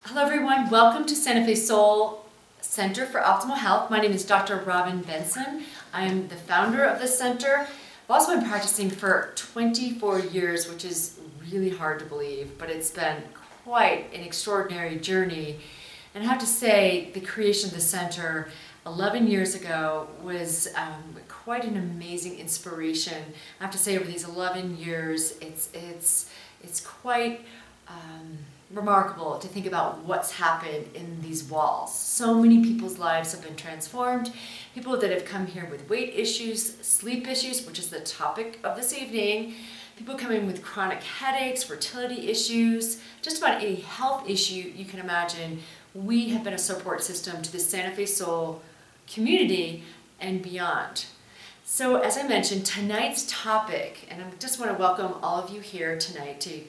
Hello everyone, welcome to Santa Fe Soul Center for Optimal Health. My name is Dr. Robyn Benson. I'm the founder of this center. I've also been practicing for 24 years, which is really hard to believe, but it's been quite an extraordinary journey. And I have to say, the creation of the center 11 years ago was quite an amazing inspiration. I have to say, over these 11 years, it's quite remarkable to think about what's happened in these walls. So many people's lives have been transformed. People that have come here with weight issues, sleep issues, which is the topic of this evening. People coming with chronic headaches, fertility issues, just about any health issue you can imagine. We have been a support system to the Santa Fe Soul community and beyond. So as I mentioned, tonight's topic, and I just want to welcome all of you here tonight to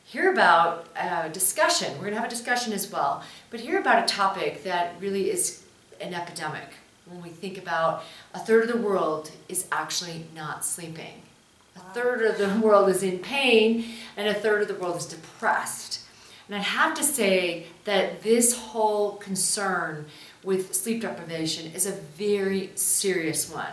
hear about a discussion. We're going to have a discussion as well, but hear about a topic that really is an epidemic. When we think about a third of the world is actually not sleeping. A third of the world is in pain, and a third of the world is depressed. And I have to say that this whole concern with sleep deprivation is a very serious one.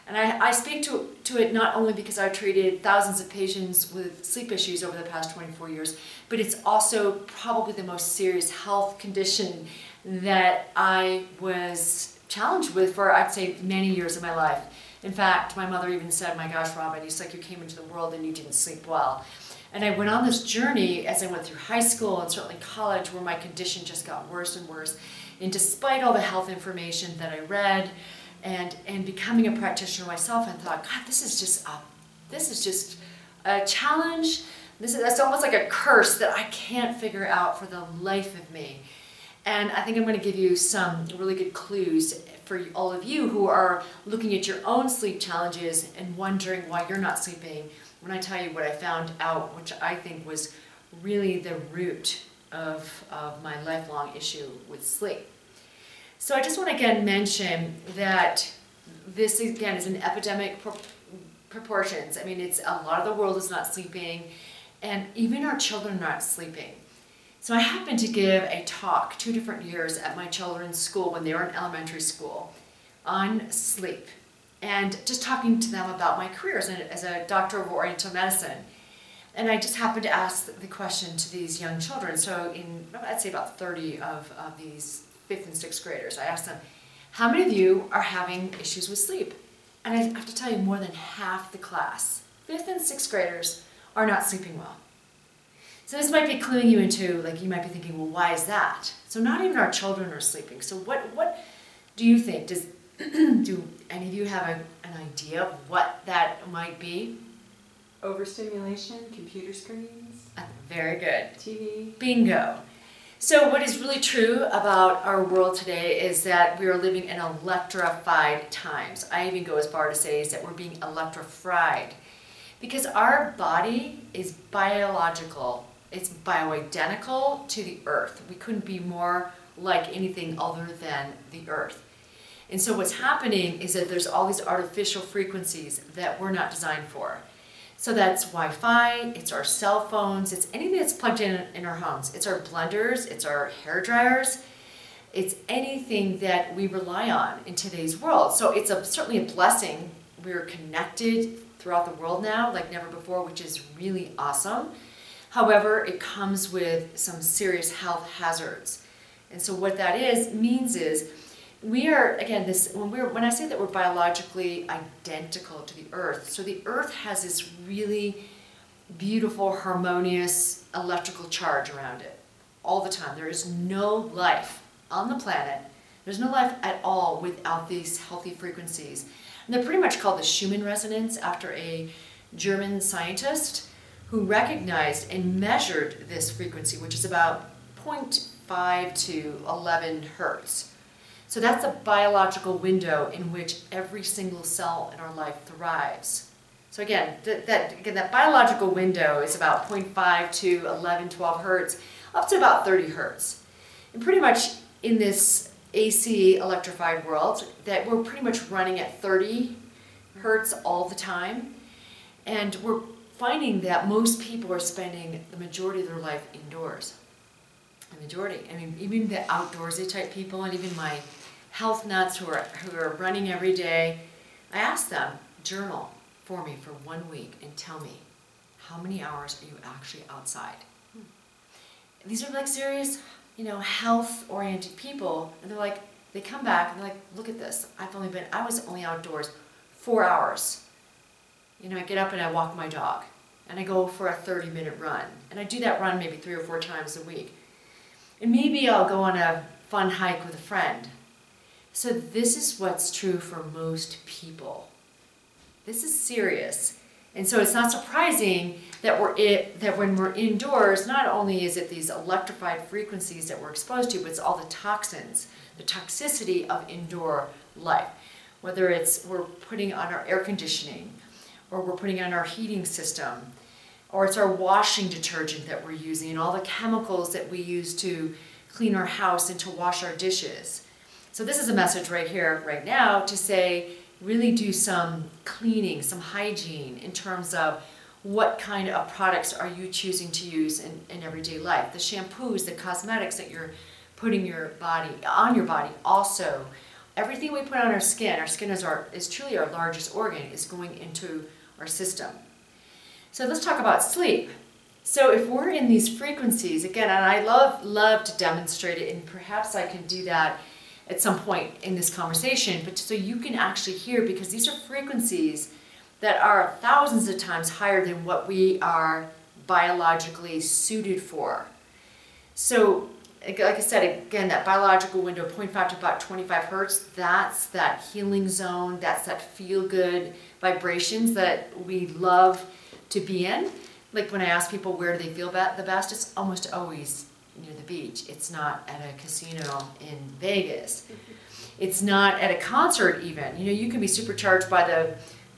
And I speak to it not only because I've treated thousands of patients with sleep issues over the past 24 years, but it's also probably the most serious health condition that I was challenged with for, I'd say, many years of my life. In fact, my mother even said, "My gosh, Robyn, it's like you came into the world and you didn't sleep well." And I went on this journey as I went through high school and certainly college, where my condition just got worse and worse. And despite all the health information that I read, and becoming a practitioner myself, I thought, God, this is just a challenge. That's almost like a curse that I can't figure out for the life of me. And I think I'm going to give you some really good clues for all of you who are looking at your own sleep challenges and wondering why you're not sleeping, when I tell you what I found out, which I think was really the root of my lifelong issue with sleep. So I just want to again mention that this again is an epidemic proportions. I mean, it's a lot of the world is not sleeping, and even our children are not sleeping. So I happened to give a talk 2 different years at my children's school when they were in elementary school on sleep, and just talking to them about my career as a doctor of Oriental medicine. And I just happened to ask the question to these young children. So I'd say about 30 of these 5th and 6th graders. I asked them, how many of you are having issues with sleep? And I have to tell you, more than half the class, 5th and 6th graders, are not sleeping well. So this might be cluing you into, like, you might be thinking, well, why is that? So not even our children are sleeping. So what do you think? Do any of you have an idea of what that might be? Overstimulation, computer screens. Very good. TV. Bingo. So what is really true about our world today is that we are living in electrified times. I even go as far to say is that we're being electrified, because our body is biological. It's bioidentical to the earth. We couldn't be more like anything other than the earth. And so what's happening is that there's all these artificial frequencies that we're not designed for. So that's Wi-Fi, it's our cell phones, it's anything that's plugged in our homes. It's our blenders, it's our hair dryers, it's anything that we rely on in today's world. So it's certainly a blessing. We're connected throughout the world now like never before, which is really awesome. However, it comes with some serious health hazards. And so what that means is, we are, again, when I say that we're biologically identical to the earth, so the earth has this really beautiful, harmonious electrical charge around it all the time. There is no life on the planet, there's no life at all without these healthy frequencies. And they're pretty much called the Schumann resonance, after a German scientist who recognized and measured this frequency, which is about 0.5 to 11 hertz. So that's a biological window in which every single cell in our life thrives. So again, that biological window is about 0.5 to 11, 12 hertz, up to about 30 hertz. And pretty much in this AC electrified world, that we're pretty much running at 30 hertz all the time. And we're finding that most people are spending the majority of their life indoors. The majority. I mean, even the outdoorsy type people and even my health nuts who are running every day, I ask them, journal for me for 1 week and tell me, how many hours are you actually outside? These are like serious, health-oriented people, and they're like, they come back and they're like, look at this. I was only outdoors 4 hours. I get up and I walk my dog, and I go for a 30-minute run, and I do that run maybe 3 or 4 times a week. And maybe I'll go on a fun hike with a friend. So this is what's true for most people. This is serious. And so it's not surprising that when we're indoors, not only is it these electrified frequencies that we're exposed to, but it's all the toxins, the toxicity of indoor life. Whether it's we're putting on our air conditioning, or we're putting on our heating system, or it's our washing detergent that we're using, and all the chemicals that we use to clean our house and to wash our dishes. So this is a message right here, right now, to say, really do some cleaning, some hygiene in terms of what kind of products are you choosing to use in everyday life. The shampoos, the cosmetics that you're putting on your body also. Everything we put on our skin is truly our largest organ, is going into our system. So let's talk about sleep. So if we're in these frequencies, again, and I love to demonstrate it, and perhaps I can do that at some point in this conversation, but so you can actually hear, because these are frequencies that are thousands of times higher than what we are biologically suited for. So, like I said, again, that biological window, 0.5 to about 25 hertz, that's that healing zone, that's that feel-good vibrations that we love to be in. Like when I ask people where do they feel the best, it's almost always near the beach. It's not at a casino in Vegas. It's not at a concert even. You can be supercharged by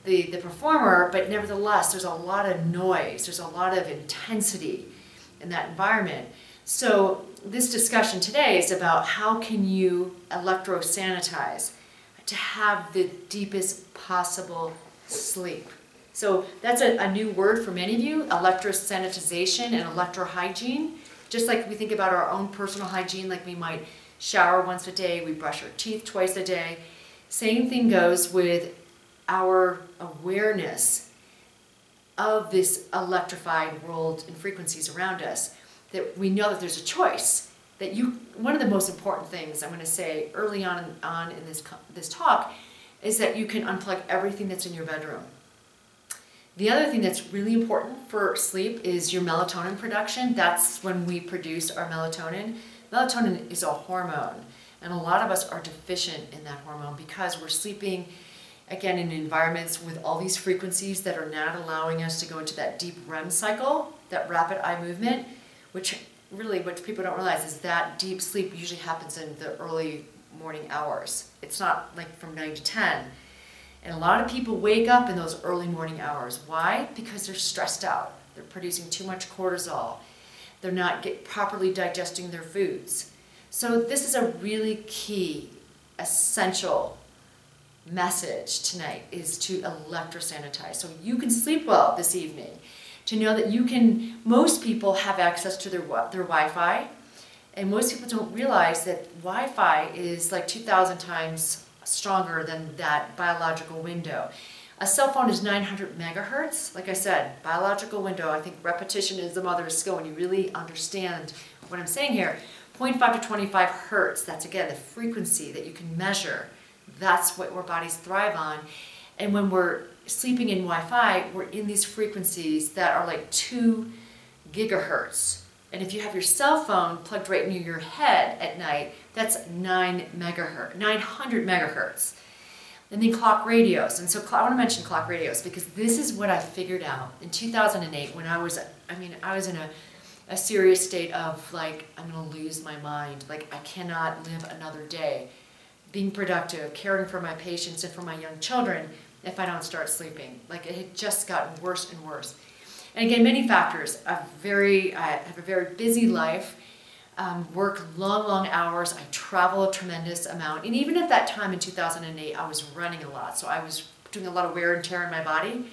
the performer, but nevertheless, there's a lot of noise. There's a lot of intensity in that environment. So this discussion today is about how can you electro-sanitize to have the deepest possible sleep. So that's a new word for many of you, electro-sanitization and electro-hygiene. Just like we think about our own personal hygiene, like we might shower once a day, we brush our teeth twice a day. Same thing goes with our awareness of this electrified world and frequencies around us, that we know that there's a choice. One of the most important things I'm going to say early on in this talk is that you can unplug everything that's in your bedroom. The other thing that's really important for sleep is your melatonin production. That's when we produce our melatonin. Melatonin is a hormone, and a lot of us are deficient in that hormone because we're sleeping, again, in environments with all these frequencies that are not allowing us to go into that deep REM cycle, that rapid eye movement, which really what people don't realize is that deep sleep usually happens in the early morning hours. It's not like from 9 to 10. And a lot of people wake up in those early morning hours. Why? Because they're stressed out. They're producing too much cortisol. They're not properly digesting their foods. So this is a really key, essential message tonight, is to electro-sanitize. So you can sleep well this evening, to know that most people have access to their Wi-Fi, and most people don't realize that Wi-Fi is like 2,000 times stronger than that biological window. A cell phone is 900 megahertz. Like I said, biological window, I think repetition is the mother of skill when you really understand what I'm saying here. 0.5 to 25 hertz, that's again the frequency that you can measure. That's what our bodies thrive on. And when we're sleeping in Wi-Fi, we're in these frequencies that are like 2 gigahertz. And if you have your cell phone plugged right near your head at night, that's 900 megahertz. And then clock radios. And so I want to mention clock radios because this is what I figured out in 2008 when I was in a serious state of like, I'm going to lose my mind. Like, I cannot live another day being productive, caring for my patients and for my young children if I don't start sleeping. Like, it had just gotten worse and worse. And again, many factors. I have a very busy life, work long hours. I travel a tremendous amount. And even at that time in 2008, I was running a lot. So I was doing a lot of wear and tear in my body.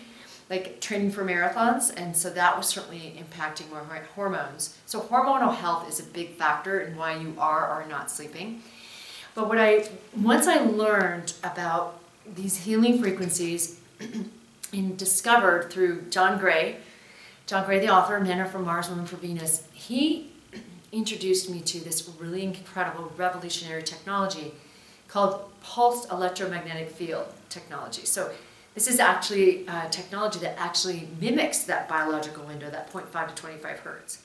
like training for marathons, and so that was certainly impacting my hormones. So hormonal health is a big factor in why you are or not sleeping. But once I learned about these healing frequencies and discovered through John Gray, the author of Men Are From Mars, Women Are From Venus, he introduced me to this really incredible revolutionary technology called pulsed electromagnetic field technology. So this is actually technology that actually mimics that biological window, that 0.5 to 25 hertz.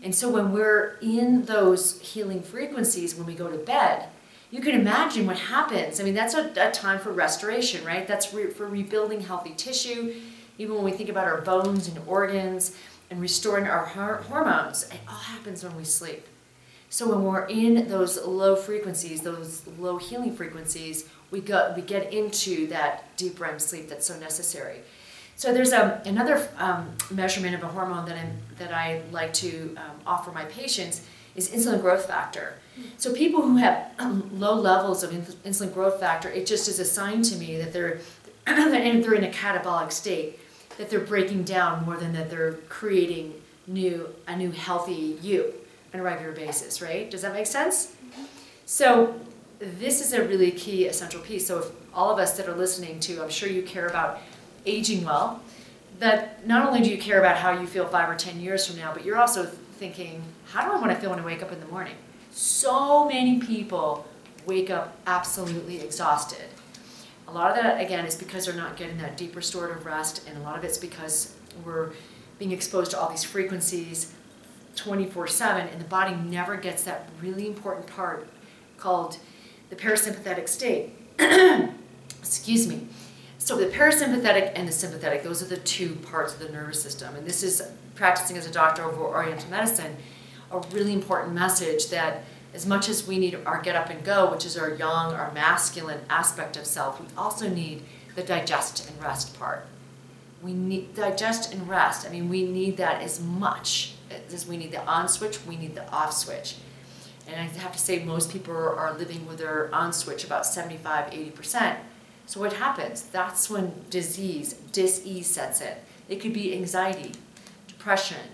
And so when we're in those healing frequencies, when we go to bed, you can imagine what happens. I mean, that's a time for restoration, right? That's for rebuilding healthy tissue. Even when we think about our bones and organs and restoring our hormones, it all happens when we sleep. So when we're in those low frequencies, those low healing frequencies, we get into that deep REM sleep that's so necessary. So there's another measurement of a hormone that I like to offer my patients is insulin growth factor. So people who have low levels of insulin growth factor, it just is a sign to me that they're in a catabolic state, that they're breaking down more than that they're creating a new healthy you on a regular basis, right? Does that make sense? So this is a really key essential piece. So if all of us that are listening to, I'm sure you care about aging well, that not only do you care about how you feel 5 or 10 years from now, but you're also thinking, how do I want to feel when I wake up in the morning? So many people wake up absolutely exhausted. A lot of that, again, is because they're not getting that deep restorative rest, and a lot of it's because we're being exposed to all these frequencies 24/7, and the body never gets that really important part called the parasympathetic state. Excuse me. So the parasympathetic and the sympathetic, those are the two parts of the nervous system. And this is, practicing as a doctor over Oriental medicine, a really important message that as much as we need our get up and go, which is our yang, our masculine aspect of self, we also need the digest and rest part. We need digest and rest. I mean, we need that as much as we need the on switch, we need the off switch. And I have to say most people are living with their on switch about 75–80%. So what happens? That's when dis-ease sets in. It could be anxiety, depression,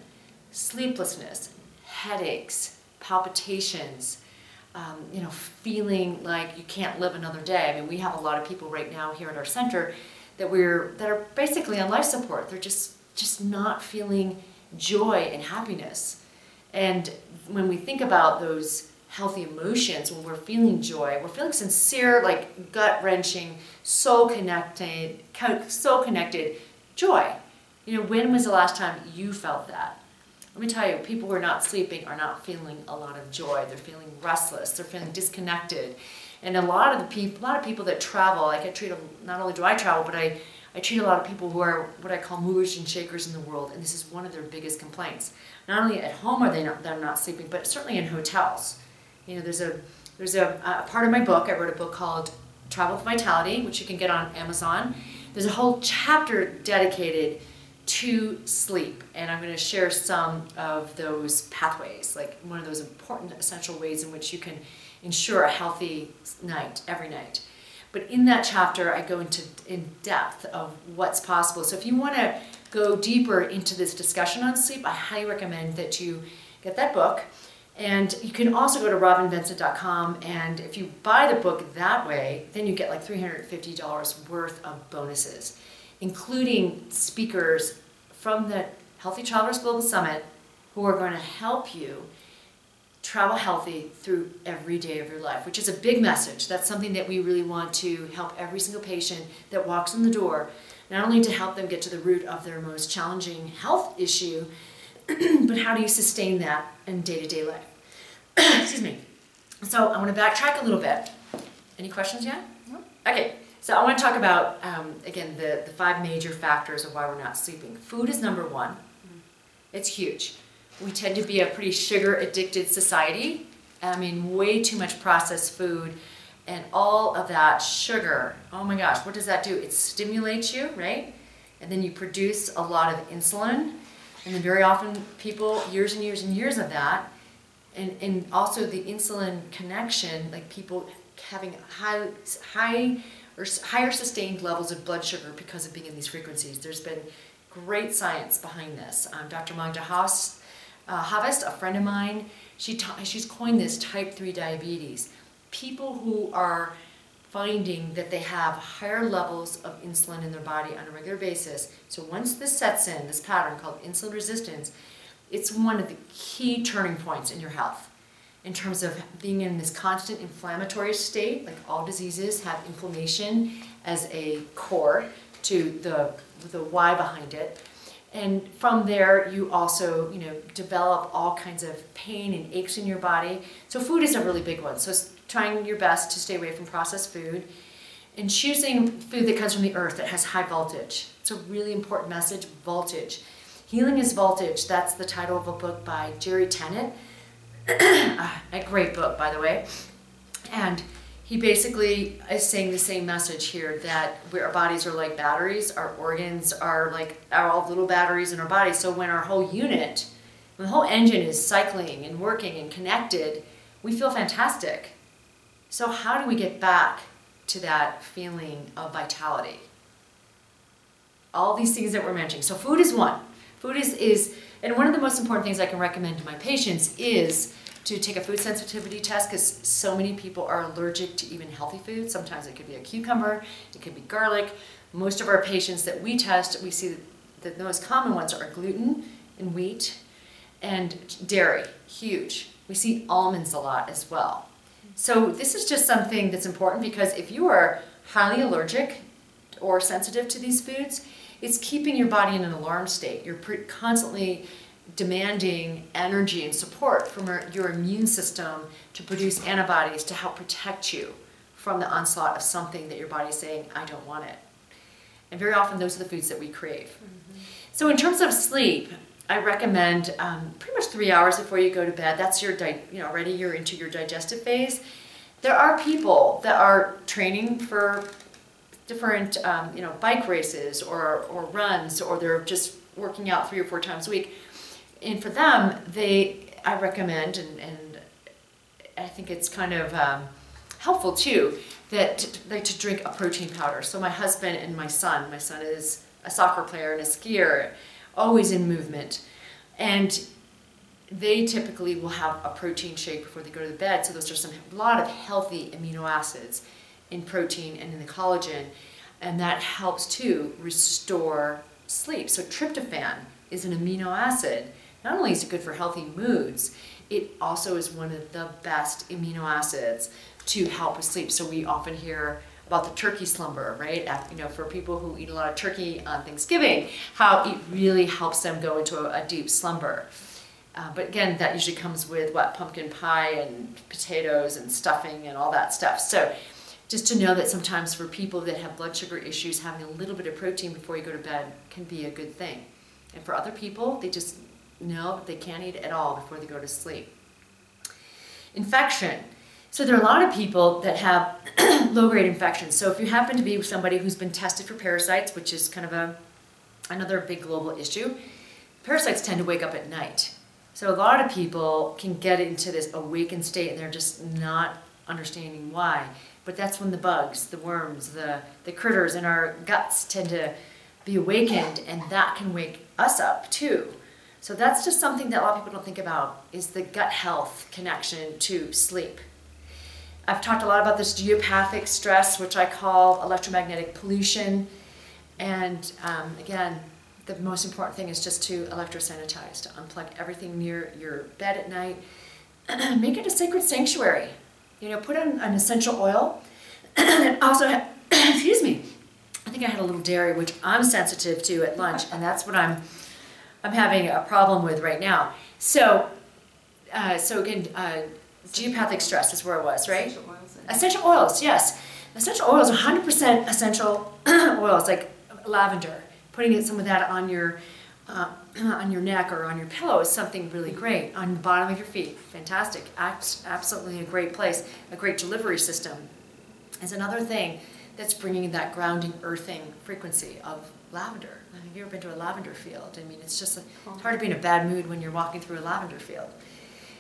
sleeplessness, headaches, palpitations, feeling like you can't live another day. I mean, we have a lot of people right now here at our center that are basically on life support. They're just not feeling joy and happiness. And when we think about those healthy emotions, when we're feeling joy, we're feeling sincere, like gut-wrenching, soul-connected joy. When was the last time you felt that? Let me tell you, people who are not sleeping are not feeling a lot of joy. They're feeling restless. They're feeling disconnected. And a lot of people that travel, like not only do I travel, but I treat a lot of people who are what I call movers and shakers in the world, and this is one of their biggest complaints. Not only at home are they're not sleeping, but certainly in hotels. There's a part of my book. I wrote a book called Travel with Vitality, which you can get on Amazon. There's a whole chapter dedicated to sleep, and I'm going to share some of those pathways, like one of those important essential ways in which you can ensure a healthy night every night. But in that chapter, I go in depth of what's possible. So if you want to go deeper into this discussion on sleep, I highly recommend that you get that book. And you can also go to robynbenson.com, and if you buy the book that way, then you get like $350 worth of bonuses, including speakers from the Healthy Travelers Global Summit who are going to help you travel healthy through every day of your life, which is a big message. That's something that we really want to help every single patient that walks in the door, not only to help them get to the root of their most challenging health issue, but how do you sustain that in day-to-day life? Excuse me. So I want to backtrack a little bit. Any questions yet? No? Okay. So I want to talk about, again, the 5 major factors of why we're not sleeping. Food is number 1. Mm-hmm. It's huge. We tend to be a pretty sugar-addicted society. I mean, way too much processed food and all of that sugar. Oh my gosh, what does that do? It stimulates you, right? And then you produce a lot of insulin. And then very often people, years and years and years of that, and also the insulin connection, like people having high or higher sustained levels of blood sugar because of being in these frequencies. There's been great science behind this. Dr. Magda Havest, a friend of mine, she's coined this type 3 diabetes. People who are finding that they have higher levels of insulin in their body on a regular basis. So once this sets in, this pattern called insulin resistance, it's one of the key turning points in your health in terms of being in this constant inflammatory state. Like all diseases have inflammation as a core to the why behind it. And from there, you also, develop all kinds of pain and aches in your body. So food is a really big one. So trying your best to stay away from processed food and choosing food that comes from the earth that has high voltage. It's a really important message, voltage. Healing is Voltage. That's the title of a book by Jerry Tennant. A great book, by the way. And he basically is saying the same message here, that our bodies are like batteries, our organs are like all little batteries in our bodies. So when our whole unit, when the whole engine is cycling and working and connected, we feel fantastic. So how do we get back to that feeling of vitality? All these things that we're mentioning. So food is one. Food is, and one of the most important things I can recommend to my patients is to take a food sensitivity test, because so many people are allergic to even healthy foods. Sometimes it could be a cucumber, it could be garlic. Most of our patients that we test, we see that the most common ones are gluten and wheat and dairy, huge. We see almonds a lot as well. So this is just something that's important, because if you are highly allergic or sensitive to these foods, it's keeping your body in an alarm state. You're constantly demanding energy and support from your immune system to produce antibodies to help protect you from the onslaught of something that your body is saying, I don't want it. And very often those are the foods that we crave. Mm-hmm. So in terms of sleep, I recommend pretty much 3 hours before you go to bed. That's your, already you're into your digestive phase. There are people that are training for different, bike races or runs, or they're just working out 3 or 4 times a week. And for them, I recommend, and I think it's kind of helpful too, that to drink a protein powder. So my husband and my son is a soccer player and a skier, always in movement, and they typically will have a protein shake before they go to the bed. So those are a lot of healthy amino acids in protein and in the collagen, and that helps to restore sleep. So tryptophan is an amino acid. Not only is it good for healthy moods, it also is one of the best amino acids to help with sleep. So we often hear about the turkey slumber, right? For people who eat a lot of turkey on Thanksgiving, how it really helps them go into a deep slumber. But again, that usually comes with pumpkin pie and potatoes and stuffing and all that stuff. So just to know that sometimes for people that have blood sugar issues, having a little bit of protein before you go to bed can be a good thing. And for other people, they just know they can't eat at all before they go to sleep. Infection. So there are a lot of people that have low-grade infections. So if you happen to be somebody who's been tested for parasites, which is kind of another big global issue, parasites tend to wake up at night. So a lot of people can get into this awakened state and they're just not understanding why. But that's when the bugs, the worms, the critters in our guts tend to be awakened, and that can wake us up too. So that's just something that a lot of people don't think about, is the gut health connection to sleep. I've talked a lot about this geopathic stress, which I call electromagnetic pollution. And again, the most important thing is just to electrosanitize, to unplug everything near your bed at night. Make it a sacred sanctuary. Put on an essential oil. And also, excuse me, I think I had a little dairy, which I'm sensitive to at lunch, and that's what I'm having a problem with right now. So again, geopathic stress is where I was, right? Essential oils. Essential oils, yes. Essential oils, 100% essential oils, like lavender. Putting some of that on your neck or on your pillow is something really great. On the bottom of your feet, fantastic. Absolutely a great place. A great delivery system is another thing that's bringing that grounding, earthing frequency of lavender. Have you ever been to a lavender field? I mean, it's hard to be in a bad mood when you're walking through a lavender field.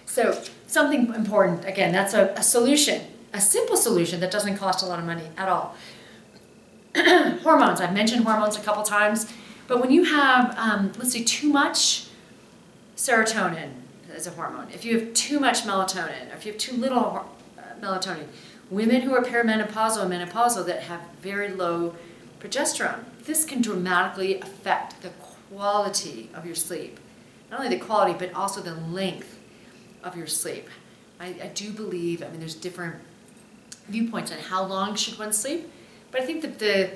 So something important, again, that's a solution, a simple solution that doesn't cost a lot of money at all. hormones. I've mentioned hormones a couple times, but when you have, let's say, too much serotonin as a hormone, if you have too much melatonin, or if you have too little melatonin, women who are perimenopausal and menopausal that have very low progesterone, this can dramatically affect the quality of your sleep. Not only the quality, but also the length of your sleep. I do believe, I mean, there's different viewpoints on how long should one sleep, but I think that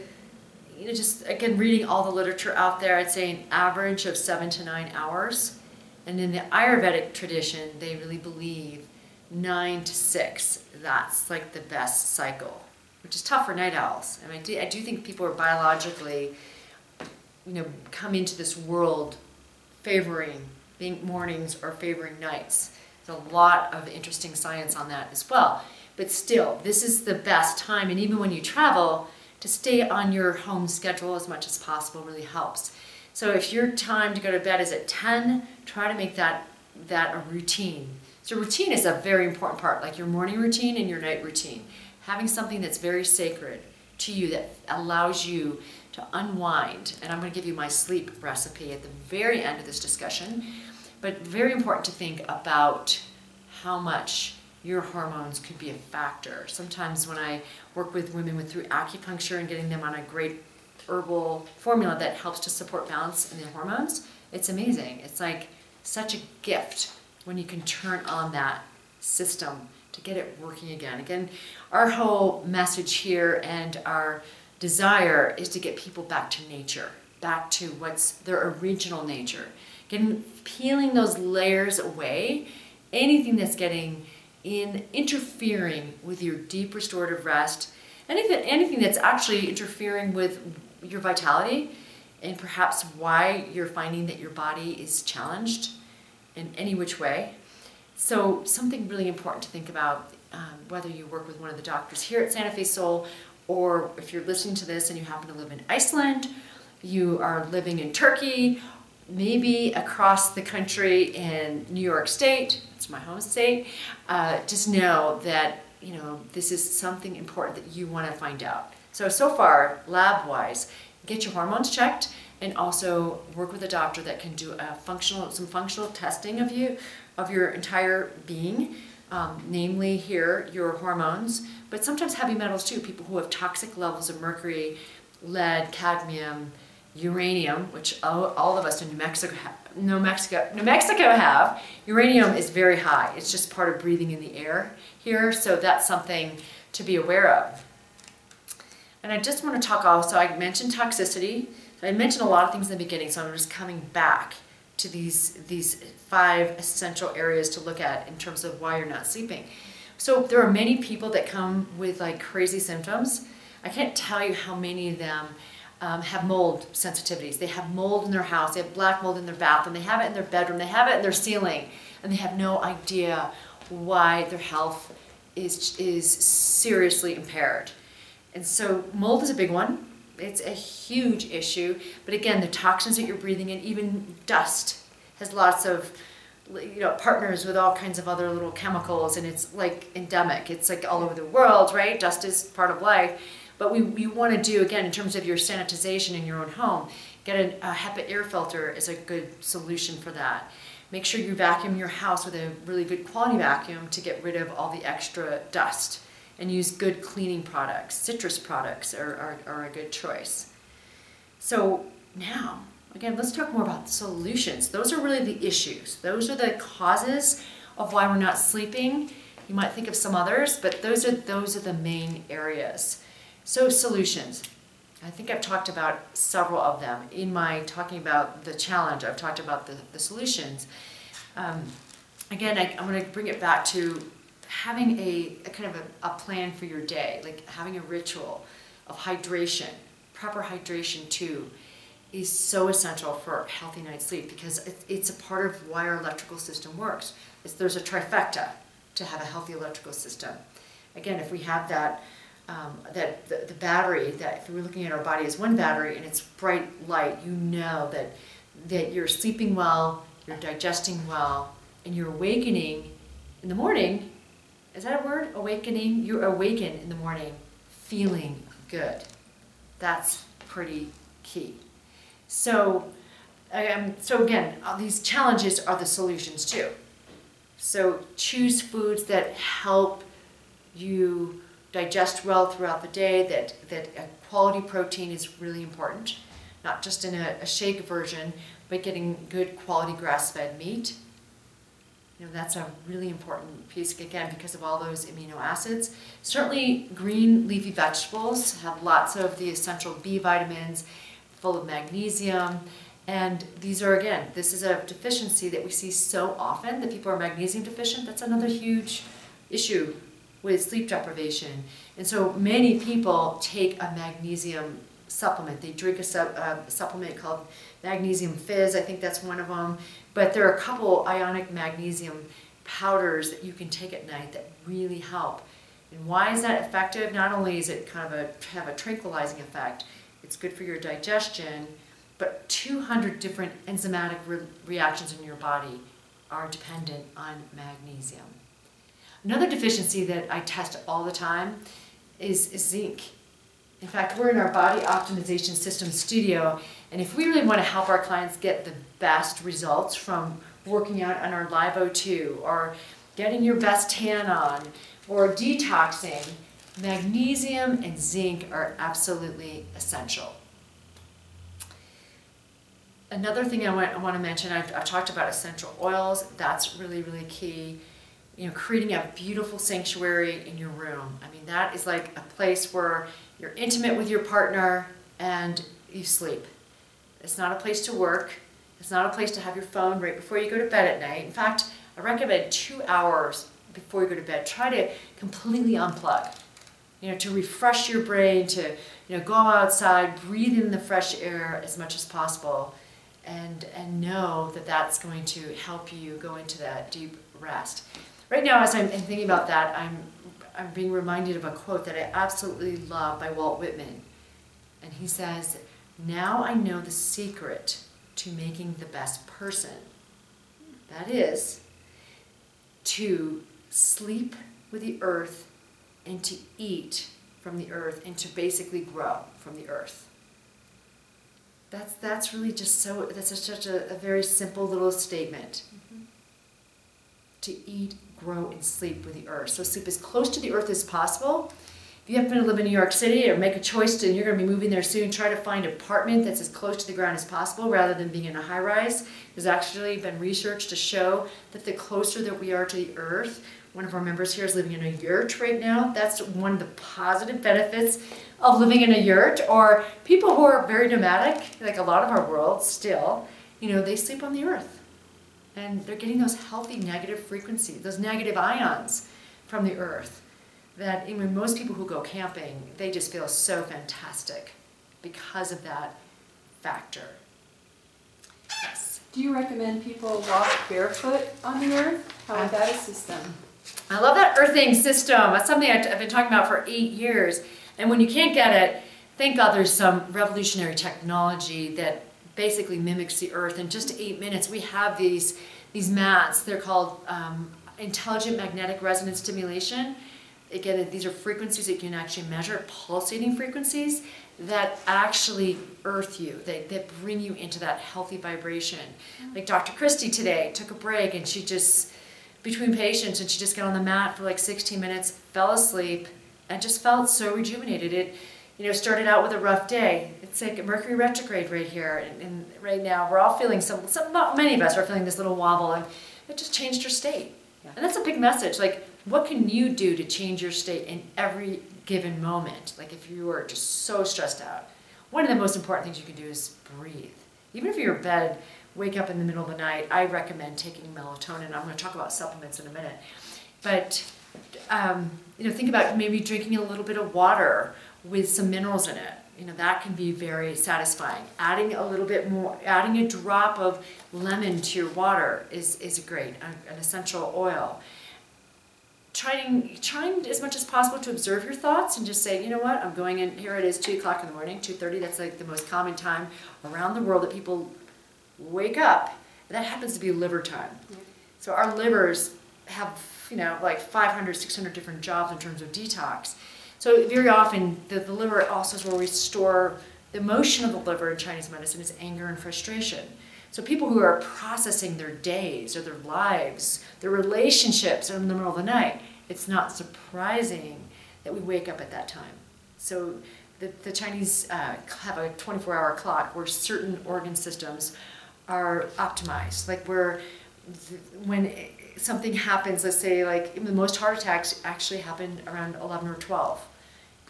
just again, reading all the literature out there, I'd say an average of 7 to 9 hours. And in the Ayurvedic tradition, they really believe 9 to 6, that's like the best cycle, which is tough for night owls. I mean, I do think people are biologically, come into this world favoring being mornings or favoring nights. There's a lot of interesting science on that as well. But still, this is the best time, and even when you travel, to stay on your home schedule as much as possible really helps. So if your time to go to bed is at 10, try to make that a routine. So routine is a very important part, like your morning routine and your night routine. Having something that's very sacred to you that allows you to unwind. And I'm going to give you my sleep recipe at the very end of this discussion. But very important to think about how much your hormones could be a factor. Sometimes when I work with women through acupuncture and getting them on a great herbal formula that helps to support balance in their hormones, it's amazing. It's like such a gift when you can turn on that system to get it working again. Again, our whole message here and our desire is to get people back to nature, back to what's their original nature. Peeling those layers away, anything that's interfering with your deep restorative rest, anything that's actually interfering with your vitality and perhaps why you're finding that your body is challenged in any which way. So something really important to think about, whether you work with one of the doctors here at Santa Fe Soul, or if you're listening to this and you happen to live in Iceland, you are living in Turkey, maybe across the country in New York State, it's my home state, just know that this is something important that you want to find out. So far, lab-wise, get your hormones checked and also work with a doctor that can do some functional testing of your entire being, namely here, your hormones, but sometimes heavy metals too, people who have toxic levels of mercury, lead, cadmium, uranium, which all of us in New Mexico have. Uranium is very high. It's just part of breathing in the air here, so that's something to be aware of. And I just want to talk also, I mentioned toxicity. I mentioned a lot of things in the beginning, so I'm just coming back to these 5 essential areas to look at in terms of why you're not sleeping. So there are many people that come with like crazy symptoms. I can't tell you how many of them have mold sensitivities. They have mold in their house, they have black mold in their bathroom, they have it in their bedroom, they have it in their ceiling, and they have no idea why their health is seriously impaired. And so mold is a big one. It's a huge issue. But again, the toxins that you're breathing in, even dust, has lots of partners with all kinds of other little chemicals, and it's like endemic. It's like all over the world, right? Dust is part of life. But we want to do, again, in terms of your sanitization in your own home, get a HEPA air filter is a good solution for that. Make sure you vacuum your house with a really good quality vacuum to get rid of all the extra dust. And use good cleaning products. Citrus products are a good choice. So now, again, let's talk more about solutions. Those are really the issues. Those are the causes of why we're not sleeping. You might think of some others, but those are the main areas. So solutions. I think I've talked about several of them. In my talking about the challenge, I've talked about the solutions. Again, I'm going to bring it back to having a kind of a plan for your day, like having a ritual of hydration. Proper hydration too is so essential for a healthy night's sleep, because it's a part of why our electrical system works. There's a trifecta to have a healthy electrical system. Again, if we have that, the battery, that if we're looking at our body as one battery and it's bright light, you know that you're sleeping well, you're digesting well, and you're awakening in the morning. Is that a word? Awakening? You awaken in the morning feeling good. That's pretty key. So again, these challenges are the solutions too. So choose foods that help you digest well throughout the day, that a quality protein is really important, not just in a shake version, but getting good quality grass-fed meat. That's a really important piece, again, because of all those amino acids. Certainly green leafy vegetables have lots of the essential B vitamins, full of magnesium, and these are, again, this is a deficiency that we see so often, that people are magnesium deficient. That's another huge issue with sleep deprivation. And so many people take a magnesium supplement. They drink a supplement called Magnesium Fizz, I think that's one of them. But there are a couple ionic magnesium powders that you can take at night that really help. And why is that effective? Not only is it kind of have a tranquilizing effect, it's good for your digestion, but 200 different enzymatic reactions in your body are dependent on magnesium. Another deficiency that I test all the time is zinc. In fact, we're in our body optimization system studio, and if we really want to help our clients get the best results from working out on our Live O2, or getting your best tan on, or detoxing, magnesium and zinc are absolutely essential. Another thing I want to mention, I've talked about essential oils. That's really, really key. Creating a beautiful sanctuary in your room. I mean, that is like a place where you're intimate with your partner and you sleep. It's not a place to work. It's not a place to have your phone right before you go to bed at night. In fact, I recommend 2 hours before you go to bed. Try to completely unplug. To refresh your brain, to go outside, breathe in the fresh air as much as possible, and know that that's going to help you go into that deep rest. Right now, as I'm thinking about that, I'm being reminded of a quote that I absolutely love by Walt Whitman. And he says, "Now I know the secret to making the best person. That is, to sleep with the earth and to eat from the earth and to basically grow from the earth." That's really just so, that's such a very simple little statement. Mm-hmm. To eat, grow, and sleep with the earth. So sleep as close to the earth as possible. If you happen to live in New York City or make a choice and you're going to be moving there soon, try to find an apartment that's as close to the ground as possible rather than being in a high-rise. There's actually been research to show that the closer that we are to the earth, one of our members here is living in a yurt right now. That's one of the positive benefits of living in a yurt. Or people who are very nomadic, like a lot of our world still, they sleep on the earth. And they're getting those healthy negative frequencies, those negative ions from the earth. That even most people who go camping, they just feel so fantastic because of that factor. Yes. Do you recommend people walk barefoot on the earth? How would that assist them? I love that earthing system. That's something I've been talking about for 8 years. And when you can't get it, thank God there's some revolutionary technology that basically mimics the earth. In just 8 minutes, we have these mats. They're called intelligent magnetic resonance stimulation. Again, these are frequencies that you can actually measure, pulsating frequencies that actually earth you, that bring you into that healthy vibration. Like Dr. Christie today took a break and she just, between patients, and she just got on the mat for like 16 minutes, fell asleep, and just felt so rejuvenated. It started out with a rough day. It's like Mercury retrograde right here, and right now we're all feeling not many of us are feeling this little wobble, and it just changed her state. Yeah. And that's a big message. Like, what can you do to change your state in every given moment? Like if you are just so stressed out, one of the most important things you can do is breathe. Even if you're in bed, wake up in the middle of the night, I recommend taking melatonin. I'm going to talk about supplements in a minute. But think about maybe drinking a little bit of water with some minerals in it. That can be very satisfying. Adding a little bit more, adding a drop of lemon to your water is great, an essential oil. Trying as much as possible to observe your thoughts and just say, you know what, I'm going in, here it is 2 o'clock in the morning, 2:30, that's like the most common time around the world that people wake up. And that happens to be liver time. Yeah. So our livers have, like 500, 600 different jobs in terms of detox. So very often the liver also is where we store the emotion of the liver in Chinese medicine is anger and frustration. So people who are processing their days or their lives, their relationships in the middle of the night, it's not surprising that we wake up at that time. So the Chinese have a 24-hour clock where certain organ systems are optimized. Like when something happens, let's say like the most heart attacks actually happen around 11 or 12.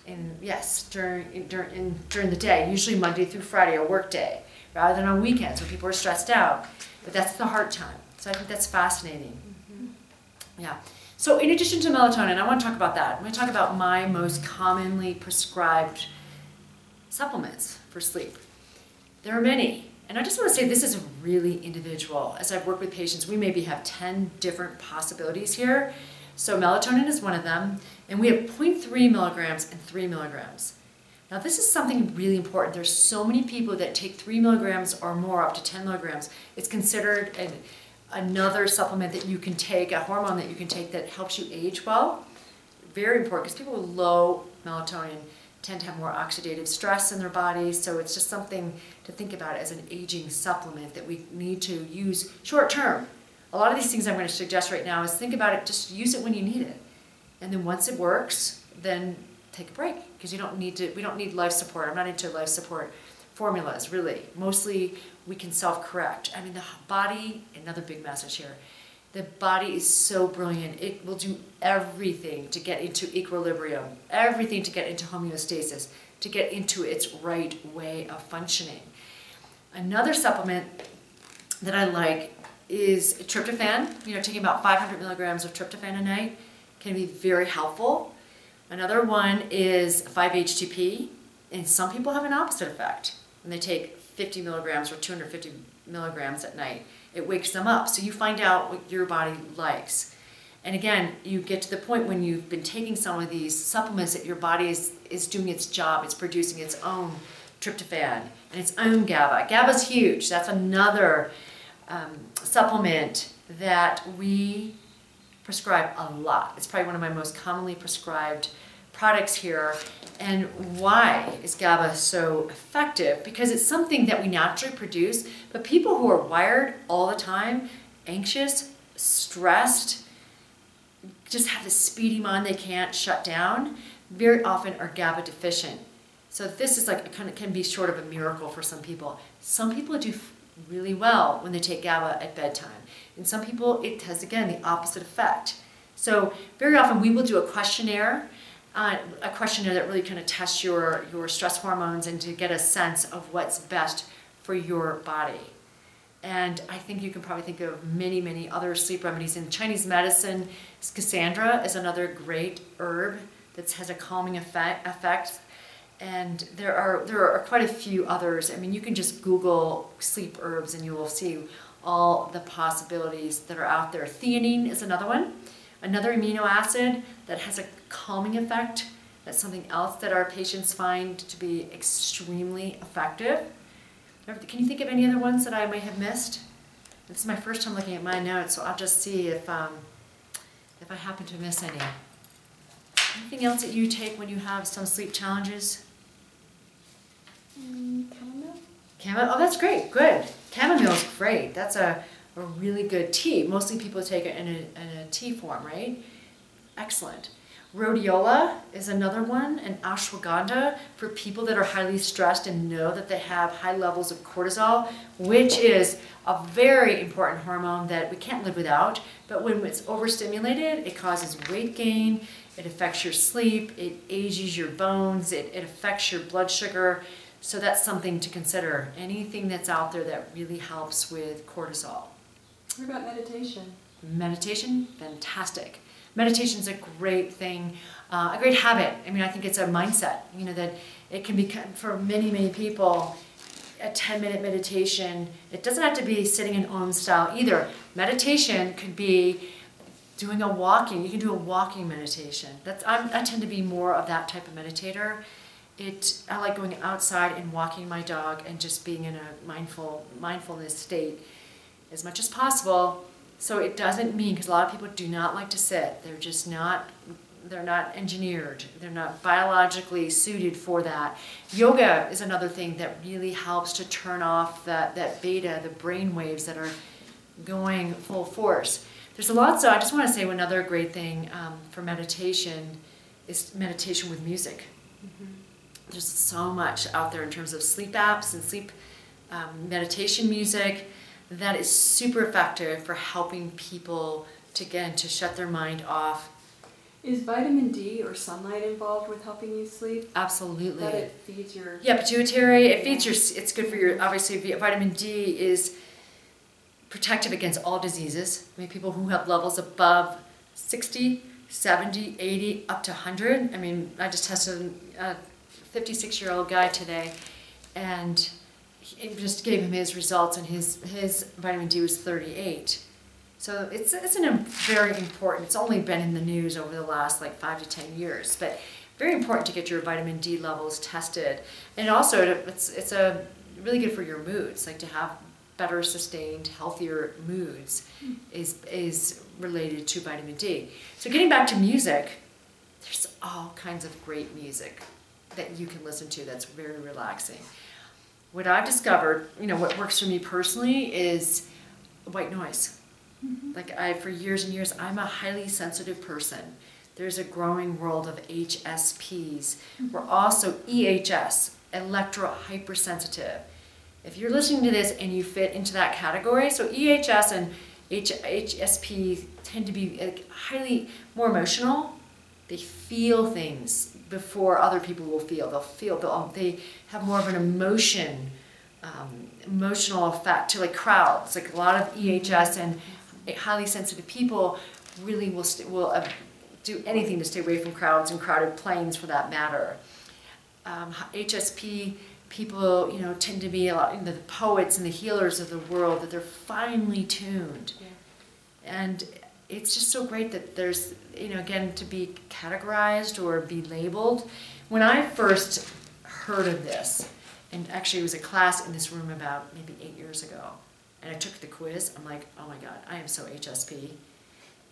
And yes, during the day, usually Monday through Friday, a work day, rather than on weekends when people are stressed out. But that's the heart time. So I think that's fascinating. Mm-hmm. Yeah. So in addition to melatonin, I want to talk about that. I'm going to talk about my most commonly prescribed supplements for sleep. There are many. And I just want to say this is really individual. As I've worked with patients, we maybe have 10 different possibilities here. So melatonin is one of them. And we have 0.3 milligrams and 3 milligrams. Now this is something really important. There's so many people that take 3 milligrams or more, up to 10 milligrams. It's considered another supplement that you can take, a hormone that you can take that helps you age well. Very important, because people with low melatonin tend to have more oxidative stress in their bodies, so it's just something to think about as an aging supplement that we need to use short term. A lot of these things I'm going to suggest right now is think about it, just use it when you need it. And then once it works, then take a break, because we don't need life support. I'm not into life support formulas, really. Mostly we can self-correct. I mean, the body, another big message here, the body is so brilliant. It will do everything to get into equilibrium, everything to get into homeostasis, to get into its right way of functioning. Another supplement that I like is tryptophan. Taking about 500 milligrams of tryptophan a night can be very helpful. Another one is 5-HTP, and some people have an opposite effect. When they take 50 milligrams or 250 milligrams at night, it wakes them up. So you find out what your body likes. And again, you get to the point when you've been taking some of these supplements that your body is doing its job. It's producing its own tryptophan and its own GABA. GABA's huge. That's another supplement that we prescribe a lot. It's probably one of my most commonly prescribed products here. And why is GABA so effective? Because it's something that we naturally produce, but people who are wired all the time, anxious, stressed, just have this speedy mind they can't shut down, very often are GABA deficient. So this is like, it can be sort of a miracle for some people. Some people do really well when they take GABA at bedtime. And some people, it has, again, the opposite effect. So very often we will do a questionnaire that really kind of tests your stress hormones and to get a sense of what's best for your body. And I think you can probably think of many, many other sleep remedies. In Chinese medicine, Cassandra is another great herb that has a calming effect. And there are quite a few others. I mean, you can just Google sleep herbs and you will see all the possibilities that are out there. Theanine is another one. Another amino acid that has a calming effect. That's something else that our patients find to be extremely effective. Can you think of any other ones that I might have missed? This is my first time looking at my notes, so I'll just see if I happen to miss any. Anything else that you take when you have some sleep challenges? Chamomile. Chamomile? Oh, that's great. Good. Chamomile is great. That's a really good tea. Mostly people take it in a tea form, right? Excellent. Rhodiola is another one, and ashwagandha for people that are highly stressed and know that they have high levels of cortisol, which is a very important hormone that we can't live without. But when it's overstimulated, it causes weight gain, it affects your sleep, it ages your bones, it affects your blood sugar. So that's something to consider. Anything that's out there that really helps with cortisol. What about meditation? Meditation, fantastic. Meditation is a great thing, a great habit. I mean, I think it's a mindset, that it can be, for many, many people, a 10-minute meditation. It doesn't have to be sitting in Om style either. Meditation could be doing a walking. You can do a walking meditation. I tend to be more of that type of meditator. I like going outside and walking my dog and just being in a mindfulness state as much as possible. So it doesn't mean, because a lot of people do not like to sit. They're just not engineered. They're not biologically suited for that. Yoga is another thing that really helps to turn off that beta, the brain waves that are going full force. There's a lot, so I just want to say another great thing for meditation is meditation with music. Mm-hmm. There's so much out there in terms of sleep apps and sleep meditation music that is super effective for helping people to shut their mind off. Is vitamin D or sunlight involved with helping you sleep? Absolutely. That it feeds your... Yeah, pituitary, it feeds your, it's good for your, obviously vitamin D is protective against all diseases. I mean, people who have levels above 60, 70, 80, up to 100. I mean, I just tested a 56-year-old guy today, and it just gave him his results, and his vitamin D was 38. So it's very important. It's only been in the news over the last like 5 to 10 years, but very important to get your vitamin D levels tested. And also, it's really good for your moods, like to have better sustained, healthier moods is related to vitamin D. So getting back to music, there's all kinds of great music that you can listen to that's very relaxing. What I've discovered, what works for me personally is white noise. Mm-hmm. Like for years and years, I'm a highly sensitive person. There's a growing world of HSPs. Mm-hmm. We're also EHS, electro-hypersensitive. If you're listening to this and you fit into that category, so EHS and HSP tend to be highly more emotional. They feel things before other people will feel. They have more of an emotional effect to like crowds. Like a lot of EHS and highly sensitive people really will do anything to stay away from crowds and crowded planes for that matter. HSP people, tend to be a lot, the poets and the healers of the world, that they're finely tuned. Yeah. And it's just so great that there's, again, to be categorized or be labeled. When I first heard of this, and actually it was a class in this room about maybe 8 years ago, and I took the quiz, I'm like, oh my God, I am so HSP.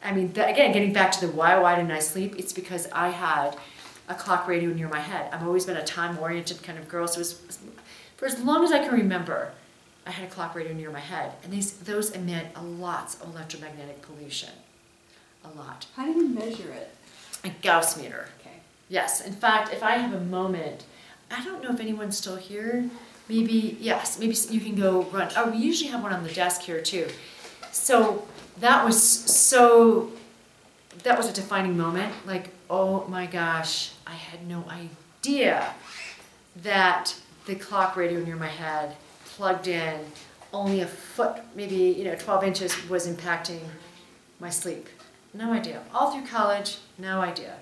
I mean, again, getting back to the why didn't I sleep? It's because I had a clock radio near my head. I've always been a time-oriented kind of girl, so for as long as I can remember, I had a clock radio near my head, and those emit a lot of electromagnetic pollution, a lot. How do you measure it? A Gauss meter. Okay. Yes, in fact, if I have a moment, I don't know if anyone's still here. Maybe, yes, maybe you can go run. Oh, we usually have one on the desk here too. So that was a defining moment. Like, oh my gosh, I had no idea that the clock radio near my head, plugged in, only a foot, maybe 12 inches, was impacting my sleep. No idea. All through college, no idea.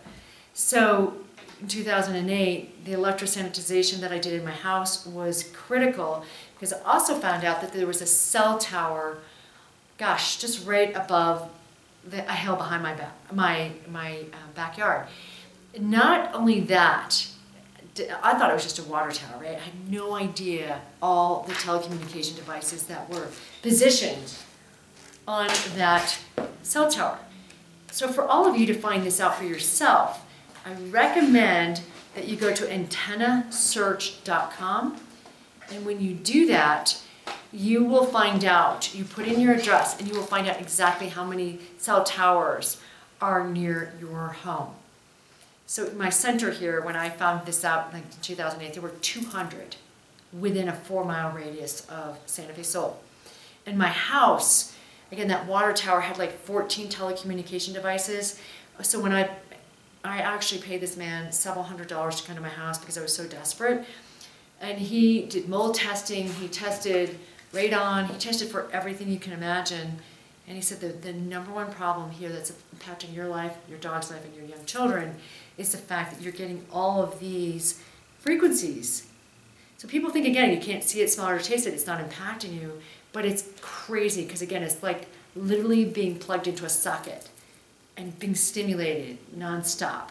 So in 2008, the electrosanitization that I did in my house was critical, because I also found out that there was a cell tower, gosh, just right above a hill behind my backyard. Not only that, I thought it was just a water tower, right? I had no idea all the telecommunication devices that were positioned on that cell tower. So for all of you to find this out for yourself, I recommend that you go to antennasearch.com, and when you do that, you will find out, you put in your address, and you will find out exactly how many cell towers are near your home. So my center here, when I found this out in 2008, there were 200 within a 4-mile radius of Santa Fe Sol. And my house, again, that water tower had like 14 telecommunication devices. So when I actually paid this man several $100s to come to my house because I was so desperate. And he did mold testing, he tested radon, he tested for everything you can imagine. And he said the number one problem here that's impacting your life, your dog's life, and your young children is the fact that you're getting all of these frequencies. So people think, again, you can't see it, smell it, or taste it, it's not impacting you, but it's crazy, because again, it's like literally being plugged into a socket and being stimulated nonstop.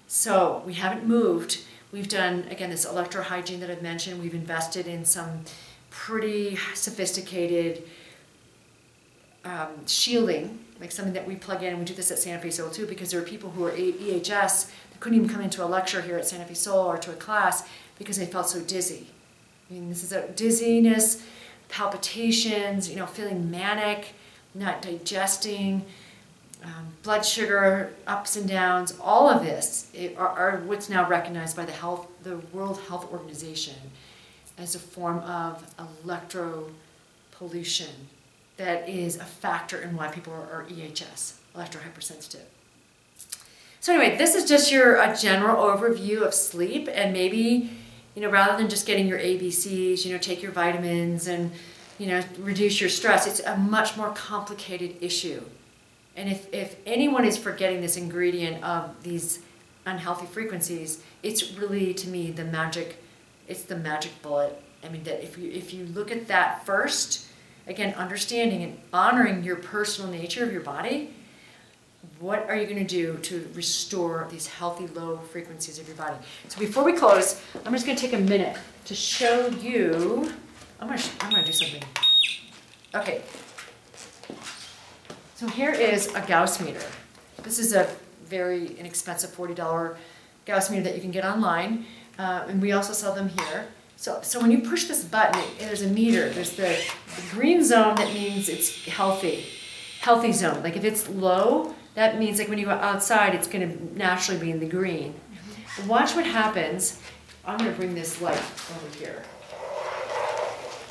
So we haven't moved. We've done, again, this electrohygiene that I've mentioned. We've invested in some pretty sophisticated shielding, like something that we plug in, and we do this at Santa Fe Soul too, because there are people who are EHS that couldn't even come into a lecture here at Santa Fe Soul or to a class because they felt so dizzy. I mean, this is a dizziness, palpitations, you know, feeling manic, not digesting, blood sugar ups and downs. All of this are what's now recognized by the World Health Organization as a form of electropollution that is a factor in why people are EHS, electrohypersensitive. So anyway, this is just a general overview of sleep, and maybe, you know, rather than just getting your ABCs, you know, take your vitamins and, you know, reduce your stress. It's a much more complicated issue. And if anyone is forgetting this ingredient of these unhealthy frequencies, it's really, to me, the magic bullet. I mean, that if you look at that first, again, understanding and honoring your personal nature of your body, what are you going to do to restore these healthy low frequencies of your body? So before we close, I'm just going to take a minute to show you. I'm going to do something. Okay. So here is a Gauss meter. This is a very inexpensive $40 Gauss meter that you can get online, and we also sell them here. So when you push this button, there's a meter. There's the green zone, that means it's healthy zone. Like if it's low, that means like when you go outside, it's going to naturally be in the green. But watch what happens. I'm going to bring this light over here.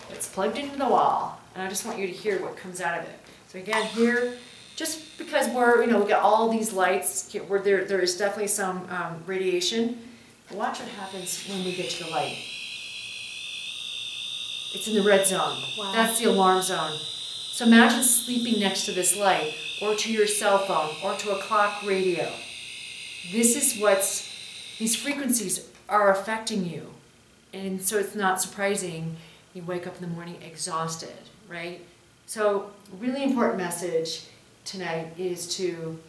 It's plugged into the wall, and I just want you to hear what comes out of it. So again, here, just because we got all these lights, where there is definitely some radiation. But watch what happens when we get to the light. It's in the red zone. Wow. That's the alarm zone. So imagine sleeping next to this light, or to your cell phone, or to a clock radio. These frequencies are affecting you. And so it's not surprising you wake up in the morning exhausted, right? So really important message tonight is to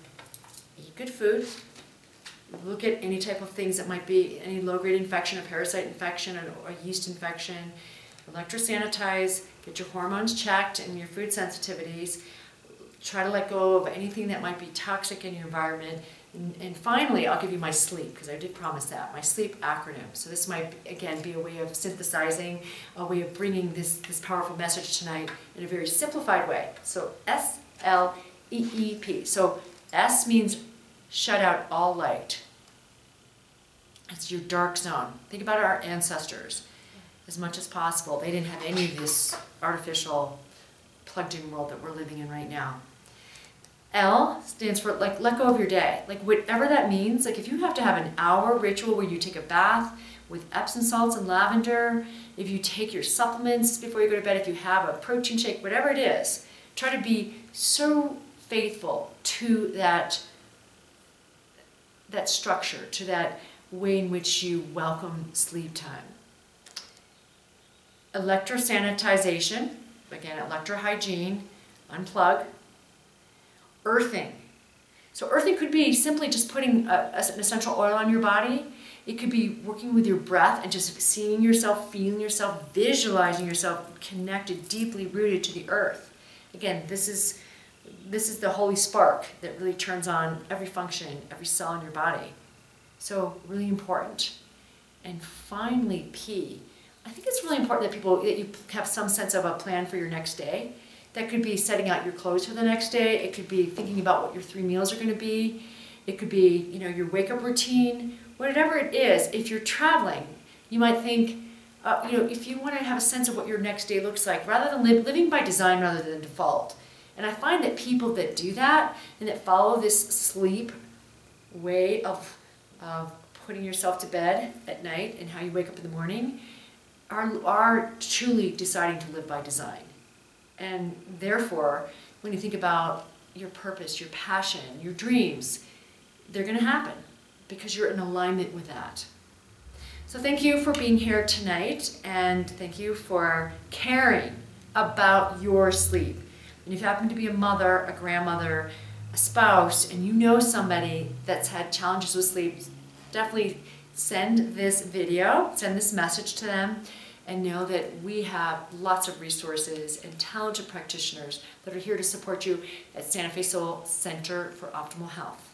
eat good food, look at any type of things that might be any low-grade infection, a parasite infection, or a yeast infection, electrosanitize, get your hormones checked and your food sensitivities, try to let go of anything that might be toxic in your environment, and finally, I'll give you my sleep, because I did promise that, my sleep acronym. So this might, again, be a way of synthesizing, a way of bringing this powerful message tonight in a very simplified way. So S-L-E-E-P. So S means shut out all light. It's your dark zone. Think about our ancestors as much as possible. They didn't have any of this artificial plugged-in world that we're living in right now. L stands for like let go of your day. Like whatever that means, like if you have to have an hour ritual where you take a bath with Epsom salts and lavender, if you take your supplements before you go to bed, if you have a protein shake, whatever it is, try to be so faithful to that structure, to that way in which you welcome sleep time. Electrosanitization, again, electrohygiene, unplug. Earthing. So earthing could be simply just putting an essential oil on your body. It could be working with your breath and just seeing yourself, feeling yourself, visualizing yourself connected, deeply rooted to the earth. Again, this is the holy spark that really turns on every function, every cell in your body. So really important. And finally, P. I think it's really important that you have some sense of a plan for your next day. That could be setting out your clothes for the next day. It could be thinking about what your 3 meals are going to be. It could be, your wake-up routine. Whatever it is, if you're traveling, you might think, if you want to have a sense of what your next day looks like, rather than living by design rather than default. And I find that people that do that and that follow this sleep way of putting yourself to bed at night and how you wake up in the morning are truly deciding to live by design. And therefore, when you think about your purpose, your passion, your dreams, they're going to happen because you're in alignment with that. So thank you for being here tonight, and thank you for caring about your sleep. And if you happen to be a mother, a grandmother, a spouse, and you know somebody that's had challenges with sleep, definitely send this video, send this message to them, and know that we have lots of resources and talented practitioners that are here to support you at Santa Fe Soul Center for Optimal Health.